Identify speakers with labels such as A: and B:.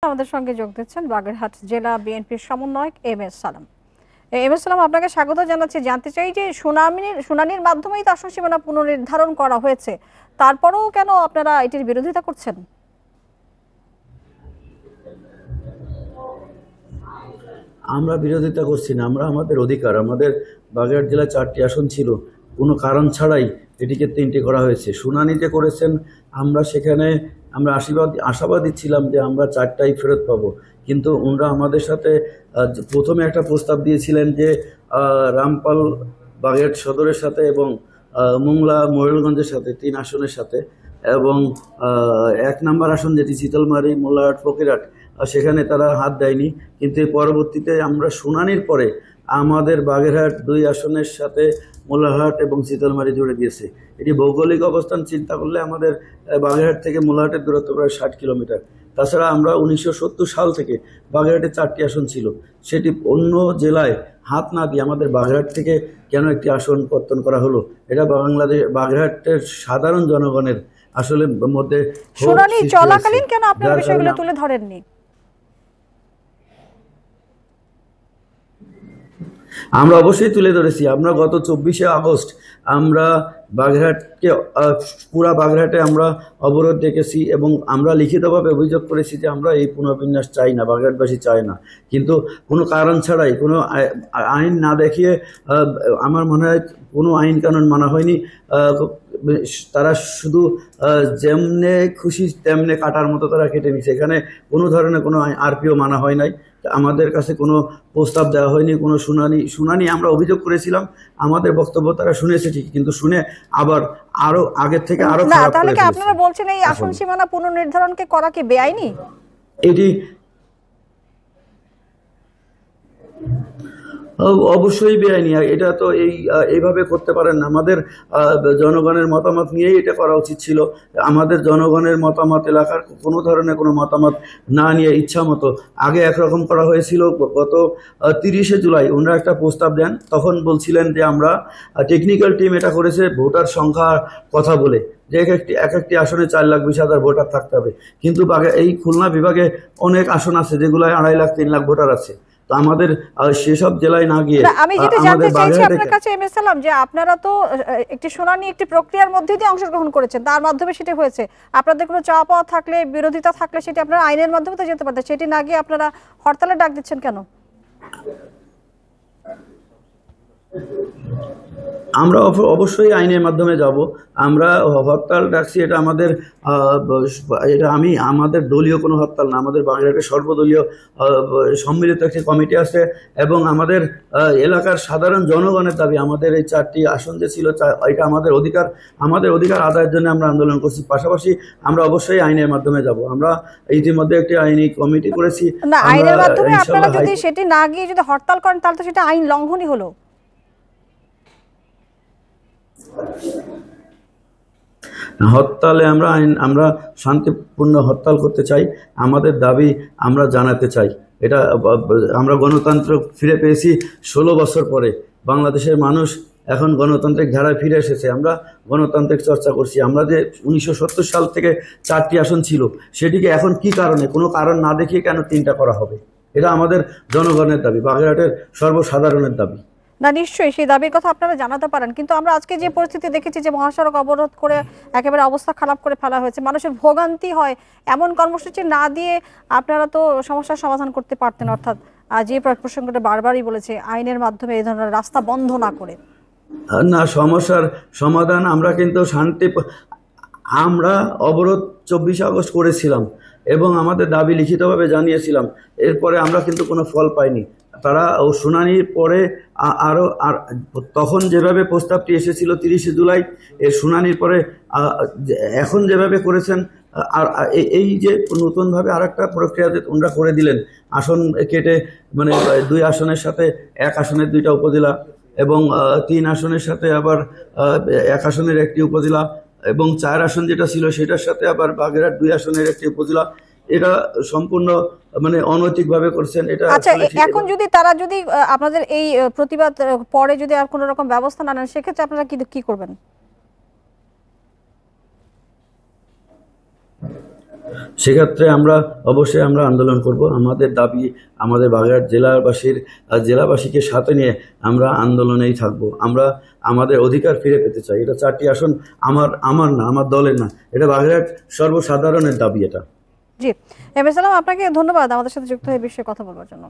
A: আমাদের সঙ্গে যোগ দিচ্ছেন বাগেরহাট জেলা বিএনপির সমন্বয়ক এম এস সালাম। আপনাকে স্বাগত জানাচ্ছি। জানতে চাই যে শুনানির মাধ্যমেই তো আসন সীমানা পুনর্নির্ধারণ করা হয়েছে, তারপরেও কেন আপনারা এটির বিরোধিতা করছেন?
B: আমরা বিরোধিতা করছি না, আমরা আমাদের অধিকার, আমাদের বাগেরহাট জেলায় 4টি আসন ছিল, কোনো কারণ ছাড়াই এটিকে 3টি করা হয়েছে। শুনানি যে করেছেন আমরা সেখানে আমরা আশাবাদী ছিলাম যে আমরা 4টাই ফেরত পাবো, কিন্তু ওনারা আমাদের সাথে প্রথমে একটা প্রস্তাব দিয়েছিলেন যে রামপাল বাগেরহাট সদরের সাথে এবং মোংলা মোরেলগঞ্জের সাথে 3 আসনের সাথে, এবং 1 নম্বর আসন যেটি শীতলমারি মোল্লারহাট ফকিরহাট সেখানে তারা হাত দেয়নি। কিন্তু পরবর্তীতে আমরা শুনানির পরে আমাদের বাগেরহাট 2 আসনের সাথে মোল্লারহাট এবং শীতলমারি জুড়ে দিয়েছে। এটি ভৌগোলিক অবস্থান চিন্তা করলে আমাদের বাগেরহাট থেকে মোল্লারহাটের দূরত্ব প্রায় 60 কিলোমিটার। তাছাড়া আমরা 1970 সাল থেকে বাগেরহাটে 4টি আসন ছিল, সেটি অন্য জেলায় হাত না দিয়ে আমাদের বাগেরহাট থেকে কেন একটি আসন কর্তন করা হলো, এটা বাগেরহাটের সাধারণ জনগণের আসলে মধ্যে
A: শুনানি চলাকালীন কেন আপনারা বিষয়গুলো তুলে ধরেননি?
B: আমরা অবশ্যই তুলে ধরেছি। আমরা গত 24শে আগস্ট আমরা বাগেরহাটকে পুরা বাগেরহাটে আমরা অবরোধ ডেকেছি এবং আমরা লিখিতভাবে অভিযোগ করেছি যে আমরা এই পুনর্বিন্যাস চাই না, বাগেরহাটবাসী চায় না। কিন্তু কোনো কারণ ছাড়াই, কোনো আইন না দেখিয়ে, আমার মনে হয় কোনো আইন কানুন মানা হয়নি। তারা শুধু যেমনে খুশি তেমনে কাটার মতো তারা কেটে নিচ্ছে। এখানে কোনো ধরনের কোনো আরপিও মানা হয় নাই, আমাদের কাছে কোনো প্রস্তাব দেওয়া হয়নি, কোনো শুনানি আমরা অভিযোগ করেছিলাম, আমাদের বক্তব্য তারা শুনেছে ঠিক, কিন্তু শুনে আবার আরো আগের থেকে আরো খারাপ।
A: তাহলে কি আপনারা বলছেন এই আসন সীমানা পুনর্নির্ধারণকে করা কি বেআইনি?
B: এটি অবশ্যই বেআইনি। এটা তো এইভাবে করতে পারেন না। আমাদের জনগণের মতামত নিয়েই এটা করা উচিত ছিল। আমাদের জনগণের মতামত, এলাকার কোনো ধরনের কোনো মতামত না নিয়ে ইচ্ছা মতো আগে একরকম করা হয়েছিল। গত 30শে জুলাই ওনারা একটা প্রস্তাব দেন, তখন বলছিলেন যে আমরা টেকনিক্যাল টিম এটা করেছে ভোটার সংখ্যার কথা বলে, যে এক একটি আসনে 4,20,000 ভোটার থাকতে হবে। কিন্তু এই খুলনা বিভাগে অনেক আসন আছে যেগুলোয় 2.5 লাখ 3 লাখ ভোটার আছে। তো আমাদের সেসব জেলায় না গিয়ে
A: আমি যেটা জানতে চাইছি আপনার কাছে এম এস সালাম, যে আপনারা তো একটি শুনানি, একটি প্রক্রিয়ার মধ্যে দিয়ে অংশগ্রহণ করেছেন, তার মাধ্যমে সেটা হয়েছে। আপনাদের কোনো চাওয়া পাওয়া থাকলে, বিরোধিতা থাকলে সেটি আপনারা আইনের মাধ্যমে তো যেতে পারতেন, সেটি না গিয়ে আপনারা হরতালে ডাক দিচ্ছেন কেন?
B: আমরা অবশ্যই আইনের মাধ্যমে যাব। আমরা হরতাল ডাকছি, এটা আমাদের দলীয় কোনো হরতাল না। আমাদের বাগেরহাটের সর্বদলীয় সম্মিলিত একটি কমিটি আছে এবং আমাদের এলাকার সাধারণ জনগণের দাবি, আমাদের এই 4টি আসন যে ছিল এটা আমাদের অধিকার আদায়ের জন্য আমরা আন্দোলন করছি। পাশাপাশি আমরা অবশ্যই আইনের মাধ্যমে যাব। আমরা ইতিমধ্যে একটি আইনি কমিটি করেছি।
A: না, আইনের মাধ্যমে আপনারা যদি সেটি না গিয়ে যদি হরতাল করেন তাহলে তো সেটা আইন লঙ্ঘনই হলো।
B: হরতালে আমরা শান্তিপূর্ণ হরতাল করতে চাই, আমাদের দাবি আমরা জানাতে চাই। এটা আমরা গণতন্ত্র ফিরে পেয়েছি 16 বছর পরে। বাংলাদেশের মানুষ এখন গণতান্ত্রিক ধারায় ফিরে এসেছে। আমরা গণতান্ত্রিক চর্চা করছি। আমরা যে 1970 সাল থেকে 4টি আসন ছিল, সেটিকে এখন কি কারণে, কোনো কারণ না দেখিয়ে কেন 3টা করা হবে? এটা আমাদের জনগণের দাবি, বাগেরহাটের সর্বসাধারণের দাবি।
A: না, নিশ্চয়ই সেই দাবির কথা আপনারা জানাতে পারেন, কিন্তু আমরা আজকে যে পরিস্থিতি দেখেছি, যে মহাসড়ক অবরোধ করে একেবারে অবস্থা খারাপ করে ফেলা হয়েছে, মানুষের ভোগান্তি হয়, এমন কর্মসূচি না দিয়ে আপনারা তো সমস্যার সমাধান করতে পারতেন। অর্থাৎ যে প্রসঙ্গটা বারবারই বলেছে, আইনের মাধ্যমে এই ধরনের রাস্তা বন্ধ না করে।
B: না, সমস্যার সমাধান আমরা কিন্তু আমরা অবরোধ 24 আগস্ট করেছিলাম এবং আমাদের দাবি লিখিতভাবে জানিয়েছিলাম। এরপরে আমরা কিন্তু কোনো ফল পাইনি। তারা শুনানির পরে তখন যেভাবে প্রস্তাবটি এসেছিল 30শে জুলাই, এর শুনানির পরে এখন যেভাবে করেছেন, আর এই যে নতুনভাবে আরেকটা প্রক্রিয়া যে ওনারা করে দিলেন, আসন কেটে, মানে 2 আসনের সাথে 1 আসনের 2টা উপজেলা এবং 3 আসনের সাথে আবার 1 আসনের 1টি উপজেলা এবং 4 আসন যেটা ছিল সেটার সাথে আবার বাগেরহাট 2 আসনের 1টি উপজেলা, এটা সম্পূর্ণ মানে অনৈতিকভাবে করছেন। এটা
A: আচ্ছা, এখন যদি তারা যদি আপনাদের এই প্রতিবাদ পরে যদি আর কোনো রকম ব্যবস্থা না নেন, সেক্ষেত্রে আপনারা কি করবেন?
B: সেক্ষেত্রে আমরা অবশ্যই আন্দোলন করব। আমাদের দাবি, আমাদের বাগেরহাট জেলাবাসীকে সাথে নিয়ে আমরা আন্দোলনেই থাকব। আমরা আমাদের অধিকার ফিরে পেতে চাই। এটা 4টি আসন আমার না, আমার দলের না, এটা বাগেরহাট সর্বসাধারণের দাবি এটা।
A: জি, এম এ সালাম, আপনাকে ধন্যবাদ আমাদের সাথে যুক্ত হয়ে বিষয়ে কথা বলবার জন্য।